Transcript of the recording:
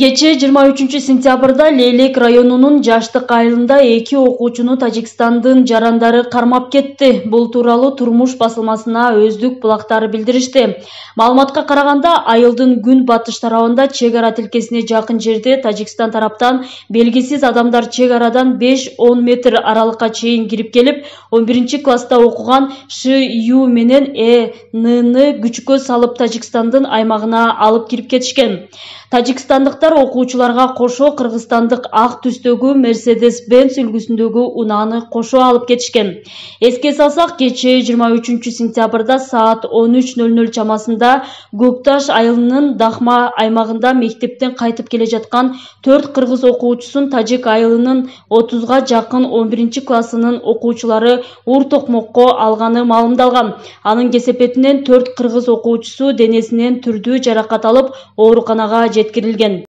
Кече 23-сентябрда Лейлек районунун Жаштык айылында 2 окуучуну Тажикстандын жарандары кармап кетти. Бул тууралуу Турмуш басылмасына өздүк булактары билдиришти. Маалыматка караганда, айылдын күн батыш тарабында чек ара тилкесине жакын жерде Тажикстан тараптан белгисиз адамдар чек арадан 5-10 метр аралыкка чейин кирип келип, 11-класста окуган Ш.Ю менен Э.Н.ны күчкө салып Тажикстандын аймагына алып кирип кетишкен. Тажикстандыктар окуучуларга кошо кыргызстандык ак түстөгү Mercedes-Benz үлгүсүндөгү унааны кошо алып кетишкен. Эске салсак, кече 23-сентябрда саат 13:00 чамасында Көкташ айылынын Дахма аймагында мектептен кайтып келе жаткан 4 кыргыз окуучусун Тажик айылынын 30га жакын 11-классынын окуучулары ур токмокко алганы маалымдалган. Анын кесепетинен 4 кыргыз окуучусу денесинен түрдүү жаракат алып, ооруканага жеткирилген.